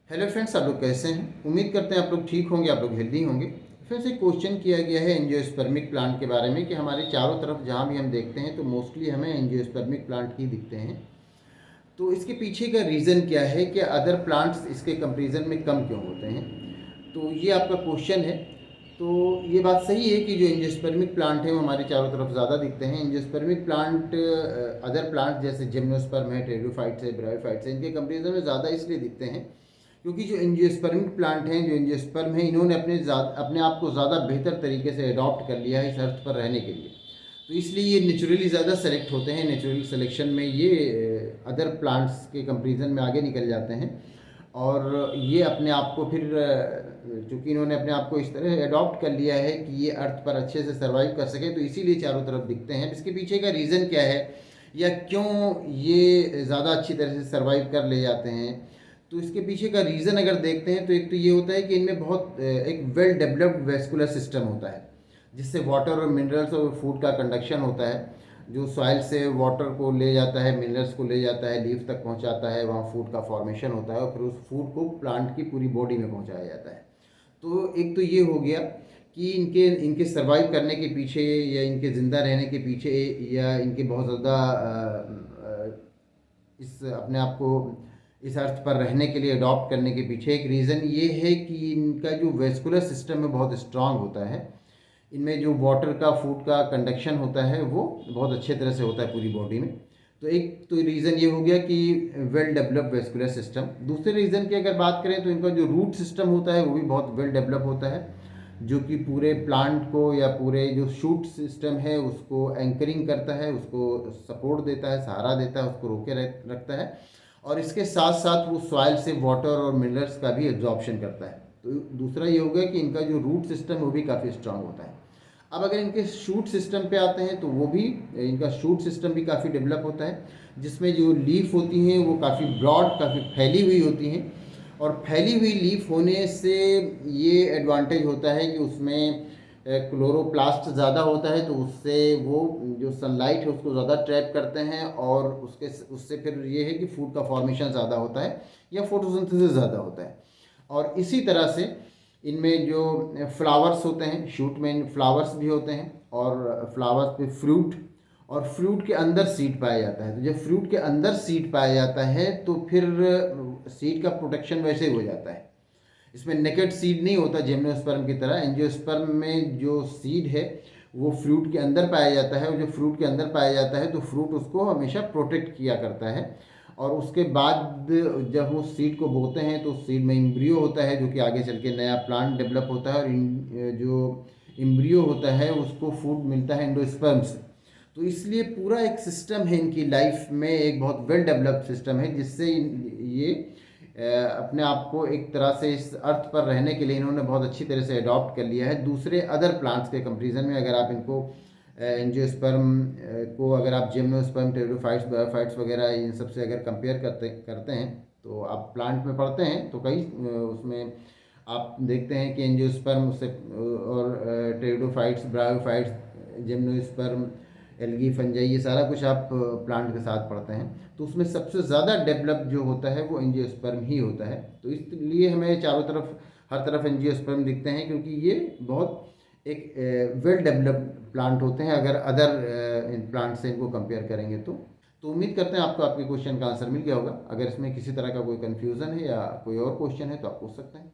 Hello friends, आप लोग कैसे हैं? उम्मीद करते हैं आप लोग ठीक होंगे, आप लोग हेल्दी होंगे। फिर से क्वेश्चन किया गया है एंजियोस्पर्मिक प्लांट के बारे में कि हमारे चारों तरफ जहाँ भी हम देखते हैं तो मोस्टली हमें एंजियोस्पर्मिक प्लांट ही दिखते हैं। तो इसके पीछे का रीज़न क्या है कि अदर प्लांट्स इसके कंपेरिजन में कम क्यों होते हैं? तो ये आपका क्वेश्चन है। तो ये बात सही है कि जो एंजियोस्पर्मिक प्लांट है वो हमारे चारों तरफ ज़्यादा दिखते हैं। एंजियोस्पर्मिक प्लांट अदर प्लांट जैसे जिम्नोस्पर्म है, टेरिडोफाइट्स है, ब्रायोफाइट्स है, इनके कंपेरिजन में ज़्यादा इसलिए दिखते हैं क्योंकि जो एंजियोस्पर्मिक प्लांट हैं, जो एंजियोस्पर्म हैं, इन्होंने अपने आप को ज़्यादा बेहतर तरीके से अडॉप्ट कर लिया है इस अर्थ पर रहने के लिए। तो इसलिए ये नेचुरली ज़्यादा सेलेक्ट होते हैं। नेचुरल सिलेक्शन में ये अदर प्लांट्स के कंपेरिजन में आगे निकल जाते हैं और ये अपने आप को फिर चूँकि इन्होंने अपने आप को इस तरह अडॉप्ट कर लिया है कि ये अर्थ पर अच्छे से सर्वाइव कर सकें, तो इसीलिए चारों तरफ दिखते हैं। इसके पीछे का रीज़न क्या है या क्यों ये ज़्यादा अच्छी तरह से सर्वाइव कर ले जाते हैं? तो इसके पीछे का रीज़न अगर देखते हैं तो एक तो ये होता है कि इनमें बहुत एक वेल डेवलप्ड वेस्कुलर सिस्टम होता है जिससे वाटर और मिनरल्स और फूड का कंडक्शन होता है। जो सॉइल से वाटर को ले जाता है, मिनरल्स को ले जाता है, लीफ तक पहुंचाता है, वहाँ फूड का फॉर्मेशन होता है और फिर उस फूड को प्लांट की पूरी बॉडी में पहुंचाया जाता है। तो एक तो ये हो गया कि इनके इनके सर्वाइव करने के पीछे या इनके ज़िंदा रहने के पीछे या इनके बहुत ज़्यादा इस अपने आप को इस अर्थ पर रहने के लिए अडॉप्ट करने के पीछे एक रीज़न ये है कि इनका जो वेस्कुलर सिस्टम है बहुत स्ट्रांग होता है। इनमें जो वाटर का, फूड का कंडक्शन होता है वो बहुत अच्छे तरह से होता है पूरी बॉडी में। तो एक तो रीज़न ये हो गया कि वेल डेवलप वेस्कुलर सिस्टम। दूसरे रीज़न की अगर बात करें तो इनका जो रूट सिस्टम होता है वो भी बहुत वेल डेवलप होता है, जो कि पूरे प्लांट को या पूरे जो शूट सिस्टम है उसको एंकरिंग करता है, उसको सपोर्ट देता है, सहारा देता है, उसको रोके रखता है और इसके साथ साथ वो सॉइल से वाटर और मिनरल्स का भी एब्जॉर्प्शन करता है। तो दूसरा ये हो गया कि इनका जो रूट सिस्टम है वो भी काफ़ी स्ट्रांग होता है। अब अगर इनके शूट सिस्टम पे आते हैं तो वो भी, इनका शूट सिस्टम भी काफ़ी डेवलप होता है जिसमें जो लीफ होती हैं वो काफ़ी ब्रॉड, काफ़ी फैली हुई होती हैं और फैली हुई लीफ होने से ये एडवांटेज होता है कि उसमें क्लोरोप्लास्ट ज़्यादा होता है, तो उससे वो जो सनलाइट है उसको ज़्यादा ट्रैप करते हैं और उससे फिर ये है कि फूड का फॉर्मेशन ज़्यादा होता है या फोटोसिंथेसिस ज़्यादा होता है। और इसी तरह से इनमें जो फ्लावर्स होते हैं, शूट में फ्लावर्स भी होते हैं और फ्लावर्स पे फ्रूट, और फ्रूट के अंदर सीड पाया जाता है। तो जब फ्रूट के अंदर सीड पाया जाता है तो फिर सीड का प्रोटेक्शन वैसे ही हो जाता है। इसमें नेकेड सीड नहीं होता जिम्नोस्पर्म की तरह। एंजियोस्पर्म में जो सीड है वो फ्रूट के अंदर पाया जाता है और जब फ्रूट के अंदर पाया जाता है तो फ्रूट उसको हमेशा प्रोटेक्ट किया करता है। और उसके बाद जब वो सीड को बोते हैं तो सीड में इम्ब्रियो होता है जो कि आगे चल के नया प्लांट डेवलप होता है और जो इम्ब्रियो होता है उसको फूड मिलता है एंडोस्पर्म से। तो इसलिए पूरा एक सिस्टम है इनकी लाइफ में, एक बहुत वेल डेवलप्ड सिस्टम है जिससे ये अपने आप को एक तरह से इस अर्थ पर रहने के लिए इन्होंने बहुत अच्छी तरह से अडॉप्ट कर लिया है दूसरे अदर प्लांट्स के कंपेरिजन में। अगर आप इनको एंजियोस्पर्म को अगर आप जिम्नोस्पर्म, टेरिडोफाइट्स, बायोफाइट्स वगैरह इन सब से अगर कंपेयर करते हैं तो आप प्लांट में पढ़ते हैं तो कई उसमें आप देखते हैं कि एंजियोस्पर्म से और pteridophytes, bryophytes, gymnosperm, algae, fungi, ये सारा कुछ आप प्लांट के साथ पढ़ते हैं। तो उसमें सबसे ज़्यादा डेवलप जो होता है वो एंजियोस्पर्म ही होता है। तो इसलिए हमें चारों तरफ, हर तरफ एंजियोस्पर्म दिखते हैं क्योंकि ये बहुत एक वेल डेवलप्ड प्लांट होते हैं अगर अदर प्लांट से इनको कंपेयर करेंगे तो उम्मीद करते हैं आपको आपके क्वेश्चन का आंसर मिल गया होगा। अगर इसमें किसी तरह का कोई कन्फ्यूज़न है या कोई और क्वेश्चन है तो आप पूछ सकते हैं।